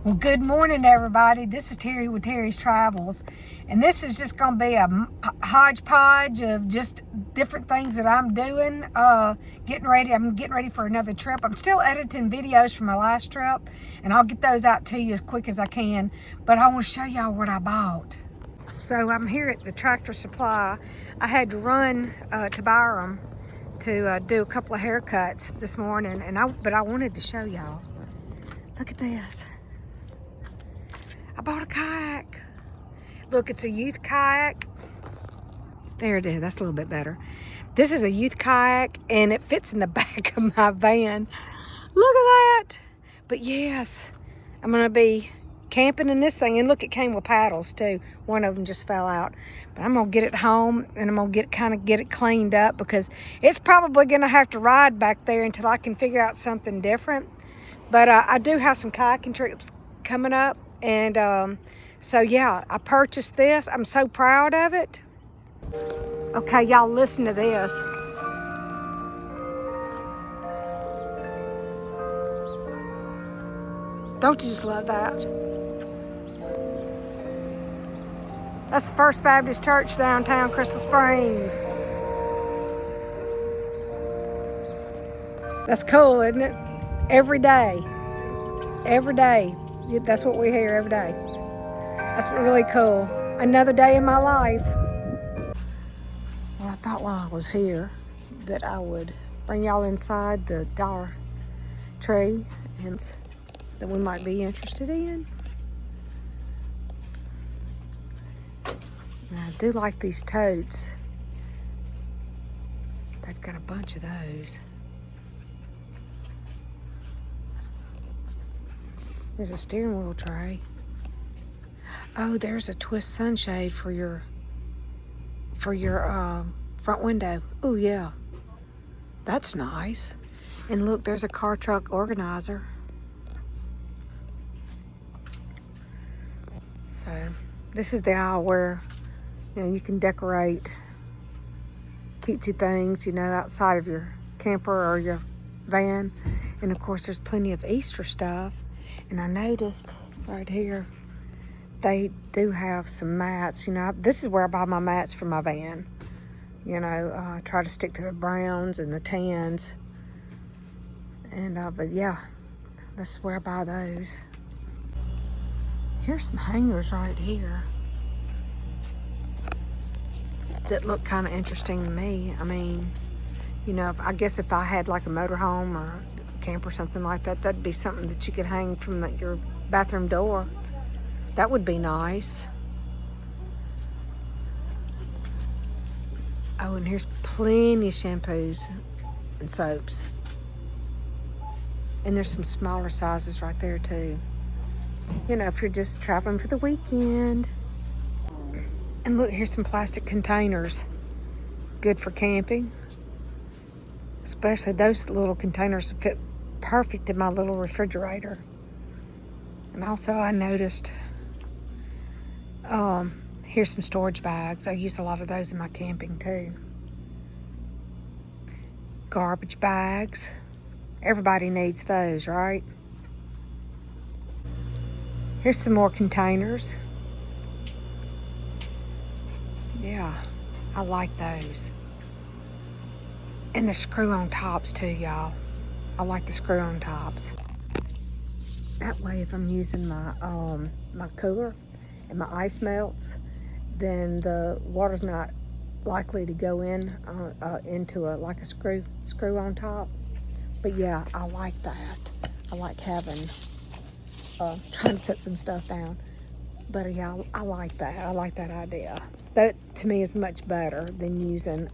Well, good morning, everybody. This is Terry with Terry's Travels, and this is just going to be a hodgepodge of just different things that I'm doing. Getting ready. I'm getting ready for another trip. I'm still editing videos from my last trip, and I'll get those out to you as quick as I can. But I want to show y'all what I bought. So I'm here at the Tractor Supply. I had to run to Byram to do a couple of haircuts this morning, but I wanted to show y'all. Look at this. I bought a kayak. Look, it's a youth kayak. There it is. That's a little bit better. This is a youth kayak, and it fits in the back of my van. Look at that. But yes, I'm going to be camping in this thing. And look, it came with paddles too. One of them just fell out. But I'm going to get it home, and I'm going to get it cleaned up, because it's probably going to have to ride back there until I can figure out something different. But I do have some kayaking trips coming up. And so yeah, I purchased this. I'm so proud of it. Okay, y'all, listen to this. Don't you just love that? That's the First Baptist Church downtown Crystal Springs. That's cool, isn't it? Every day. Every day. That's what we hear every day. That's really cool. Another day in my life. Well, I thought while I was here that I would bring y'all inside the Dollar Tree and that we might be interested in. And I do like these totes. They've got a bunch of those. There's a steering wheel tray. Oh, there's a twist sunshade for your front window. Oh yeah, that's nice. And look, there's a car truck organizer. So this is the aisle where you can decorate cutesy things, outside of your camper or your van. And of course, there's plenty of Easter stuff. And I noticed right here, they do have some mats. This is where I buy my mats for my van. I try to stick to the browns and the tans. And, but yeah, this is where I buy those. Here's some hangers right here that look kind of interesting to me. I mean, I guess if I had like a motorhome or camp or something like that, that'd be something that you could hang from your bathroom door. That would be nice. Oh, and here's plenty of shampoos and soaps. And there's some smaller sizes right there too. If you're just traveling for the weekend. And look, here's some plastic containers. Good for camping. Especially those little containers fit perfect in my little refrigerator. And also I noticed here's some storage bags. I use a lot of those in my camping too. Garbage bags. Everybody needs those, right? Here's some more containers. Yeah, I like those. And the screw-on tops too, y'all. I like the screw-on tops. That way, if I'm using my my cooler and my ice melts, then the water's not likely to go into like a screw on top. But yeah, I like that. I like having trying to set some stuff down. But yeah, I like that. I like that idea. That to me is much better than using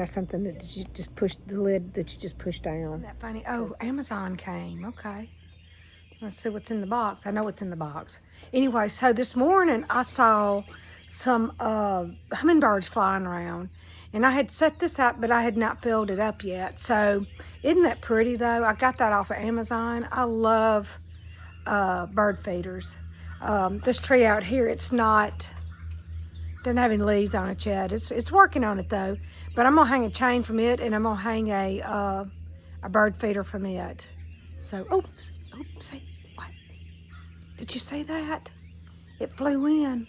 something that you just push, the lid that you just push down. Isn't that funny? Oh, Amazon came. Okay. Let's see what's in the box. I know what's in the box. Anyway, so this morning I saw some hummingbirds flying around. And I had set this up, but I had not filled it up yet. So isn't that pretty though? I got that off of Amazon. I love bird feeders. This tree out here, doesn't have any leaves on it yet. It's working on it though. But I'm gonna hang a chain from it, and I'm gonna hang a bird feeder from it. So, see what? Did you see that? It flew in.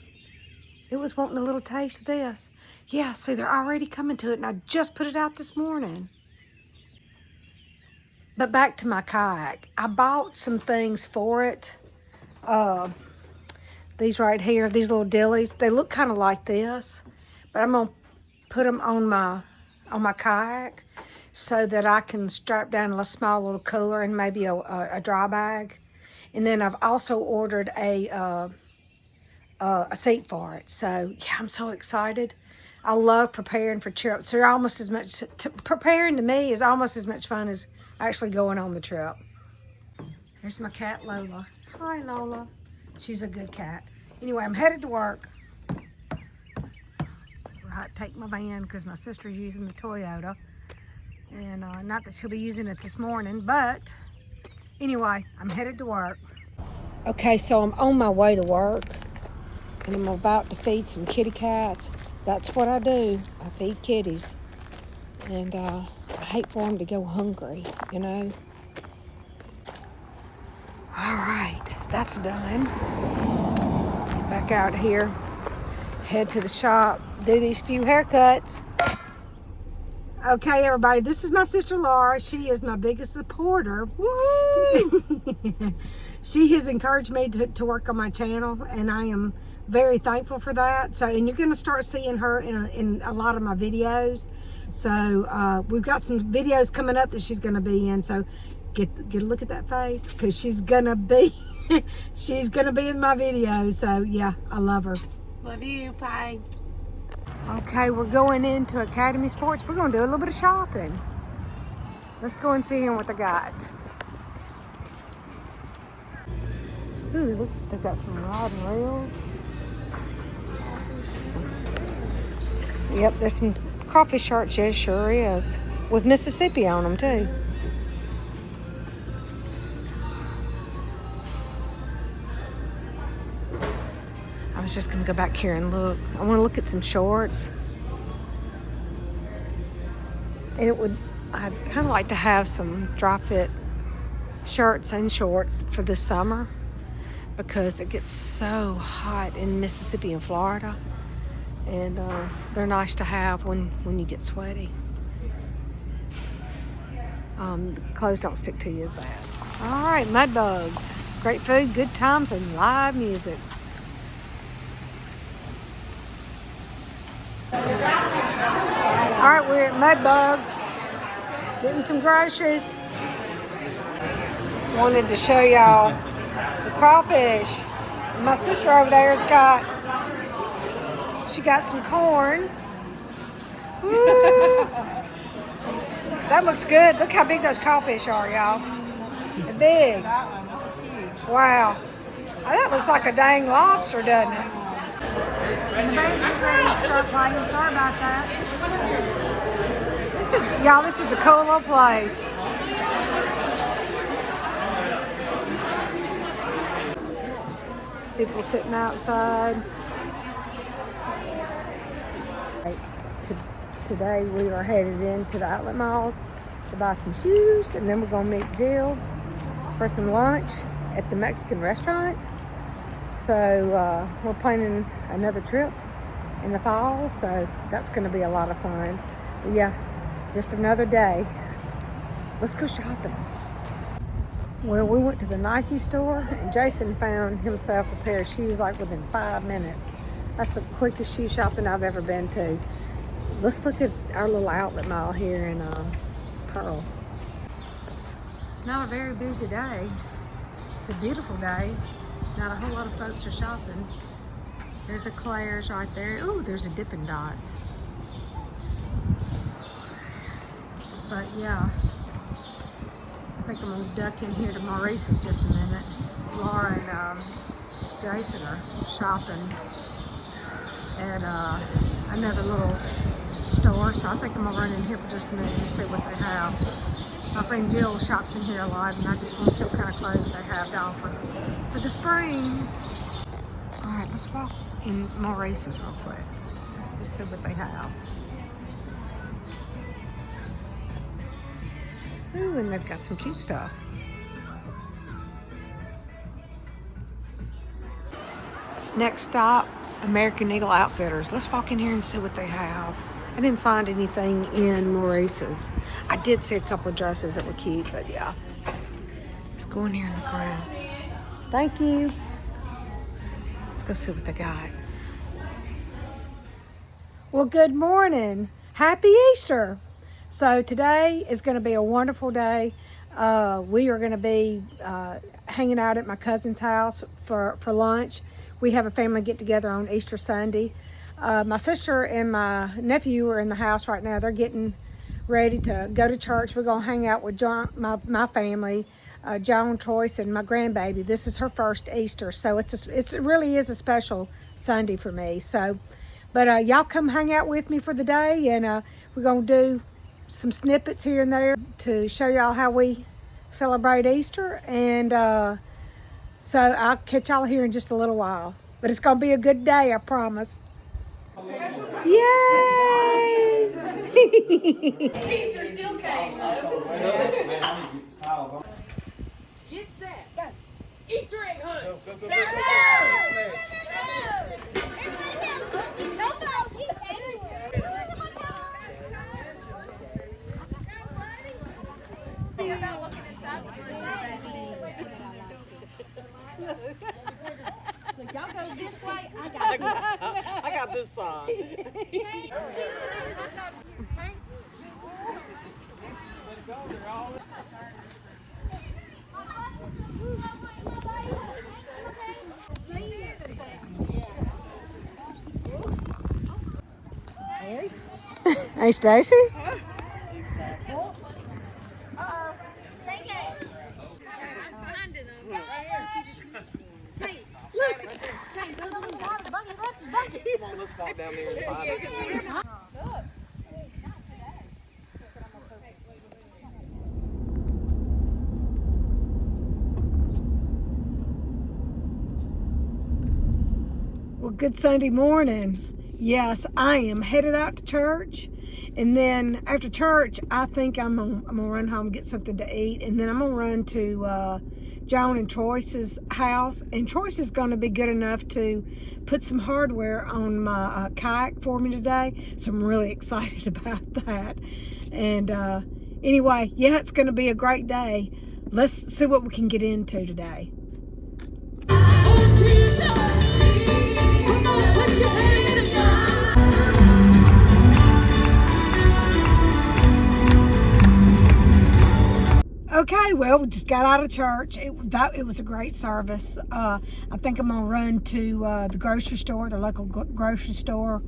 It was wanting a little taste of this. Yeah, see, they're already coming to it, and I just put it out this morning. But back to my kayak. I bought some things for it. These right here, these little dillies, they look kind of like this, but I'm gonna put them on my kayak so that I can strap down a small little cooler and maybe a dry bag. And then I've also ordered a seat for it. So yeah, I'm so excited. I love preparing for trips. They're almost as much, preparing to me is almost as much fun as actually going on the trip. Here's my cat Lola. Hi Lola. She's a good cat. Anyway, I'm headed to work. I take my van because my sister's using the Toyota. And not that she'll be using it this morning, but anyway, I'm headed to work. Okay, so I'm on my way to work. And I'm about to feed some kitty cats. That's what I do. I feed kitties. And I hate for them to go hungry, you know. All right, that's done. Let's get back out here, head to the shop, do these few haircuts. Okay, everybody, this is my sister Laura. She is my biggest supporter. Woo! She has encouraged me to work on my channel, and I am very thankful for that. So, and you're going to start seeing her in a lot of my videos. So, we've got some videos coming up that she's going to be in. So, get a look at that face, because she's going to be she's going to be in my video. So, yeah, I love her. Love you. Bye. Okay, we're going into Academy Sports. We're going to do a little bit of shopping. Let's go and see what they got. Ooh, look, they've got some rod and reels. Yep, there's some crawfish sharks. Yeah, sure is. With Mississippi on them, too. I was just going to go back here and look. I want to look at some shorts. And I'd kind of like to have some dry fit shirts and shorts for this summer, because it gets so hot in Mississippi and Florida. And they're nice to have when you get sweaty. The clothes don't stick to you as bad. All right, mud bugs. Great food, good times, and live music. All right, we're at Mud Bugs, getting some groceries. Wanted to show y'all the crawfish. My sister over there's she got some corn. Woo. That looks good. Look how big those crawfish are, y'all. They're big. Wow. That looks like a dang lobster, doesn't it? And the baby's ready to start playing. Sorry about that. This is a cool little place. People sitting outside. Today we are headed into the outlet malls to buy some shoes, and then we're going to meet Jill for some lunch at the Mexican restaurant. So we're planning another trip in the fall, so that's going to be a lot of fun. But yeah, just another day. Let's go shopping. Well, we went to the Nike store, and Jason found himself a pair of shoes like within 5 minutes. That's the quickest shoe shopping I've ever been to. Let's look at our little outlet mall here in Pearl. It's not a very busy day. It's a beautiful day. Not a whole lot of folks are shopping. There's a Claire's right there. Ooh, there's a Dippin' Dots. But yeah, I think I'm gonna duck in here to Maurice's just a minute. Laura and Jason are shopping at another little store, so I think I'm gonna run in here for just a minute and just see what they have. My friend Jill shops in here a lot, and I just want to see what kind of clothes they have to offer for the spring. All right, let's walk in Maurice's real quick. Let's just see what they have. Ooh, and they've got some cute stuff. Next stop, American Eagle Outfitters. Let's walk in here and see what they have. I didn't find anything in Maurice's. I did see a couple of dresses that were cute, but yeah. Let's go in here in the crowd. Thank you. Let's go see what they got. Well, good morning. Happy Easter. So today is going to be a wonderful day. We are going to be hanging out at my cousin's house for lunch. We have a family get together on Easter Sunday. My sister and my nephew are in the house right now. They're getting ready to go to church. We're going to hang out with John, my family, John, Joyce, and my grandbaby. This is her first Easter, so it really is a special Sunday for me. So, but y'all come hang out with me for the day, and we're going to do some snippets here and there to show y'all how we celebrate Easter. And so I'll catch y'all here in just a little while. But it's going to be a good day, I promise. Yay! Easter still came. Get set. Go. Easter egg hunt. Go. No falls. Think about looking inside the Look, y'all go this way. I got this side. Hey, Stacy. Let's walk down there and find it. Well, good Sunday morning. Yes, I am headed out to church, and then after church, I think I'm gonna run home and get something to eat, and then I'm gonna run to John and Troy's house, and Troy's is gonna be good enough to put some hardware on my kayak for me today, so I'm really excited about that. And anyway, yeah, it's gonna be a great day. Let's see what we can get into today. Okay, well, we just got out of church. It was a great service. I think I'm gonna run to the grocery store, the local grocery store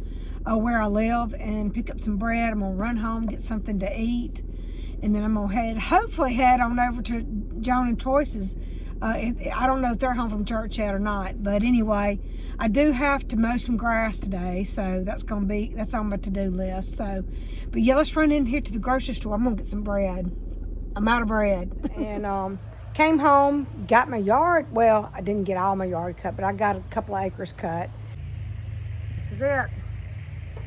where I live, and pick up some bread. I'm gonna run home, get something to eat, and then I'm gonna hopefully head on over to John and Choice's. I don't know if they're home from church yet or not, but anyway, I do have to mow some grass today, so that's on my to-do list. So, but yeah, let's run in here to the grocery store. I'm gonna get some bread. I'm out of bread. And came home, got my yard. Well, I didn't get all my yard cut, but I got a couple of acres cut. This is it.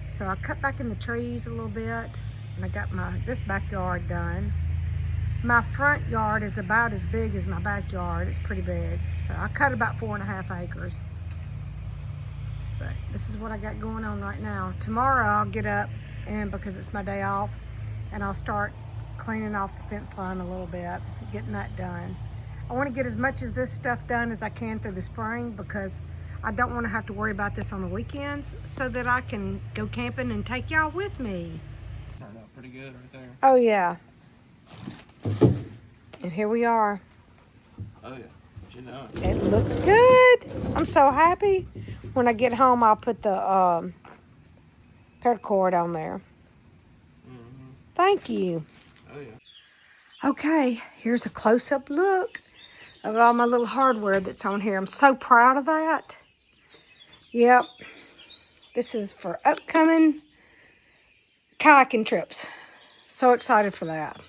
So I cut back in the trees a little bit, and I got this backyard done. My front yard is about as big as my backyard. It's pretty big. So I cut about 4.5 acres. But this is what I got going on right now. Tomorrow I'll get up, and because it's my day off, and I'll start cleaning off the fence line a little bit, getting that done. I want to get as much of this stuff done as I can through the spring, because I don't want to have to worry about this on the weekends, so that I can go camping and take y'all with me. Turned out pretty good right there. Oh yeah. And here we are. Oh yeah, what you know. It looks good. I'm so happy. When I get home, I'll put the paracord on there. Mm-hmm. Thank you. Oh yeah. Okay, here's a close-up look of all my little hardware that's on here. I'm so proud of that. Yep. This is for upcoming kayaking trips. So excited for that.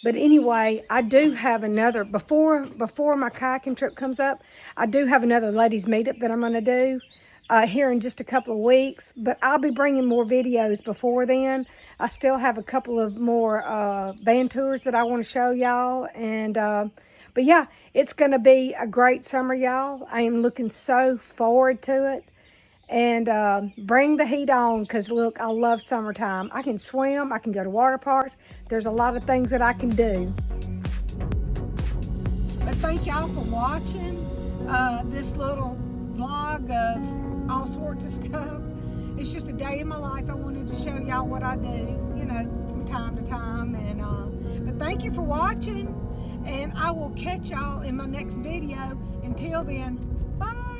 But anyway, I do have another, before my kayaking trip comes up, I do have another ladies meetup that I'm going to do here in just a couple of weeks. But I'll be bringing more videos before then. I still have a couple of more van tours that I want to show y'all. And But yeah, it's going to be a great summer, y'all. I am looking so forward to it. And bring the heat on, because look, I love summertime. I can swim, I can go to water parks. There's a lot of things that I can do. But thank y'all for watching this little vlog of all sorts of stuff. It's just a day in my life. I wanted to show y'all what I do, you know, from time to time. And but thank you for watching, and I will catch y'all in my next video. Until then, bye.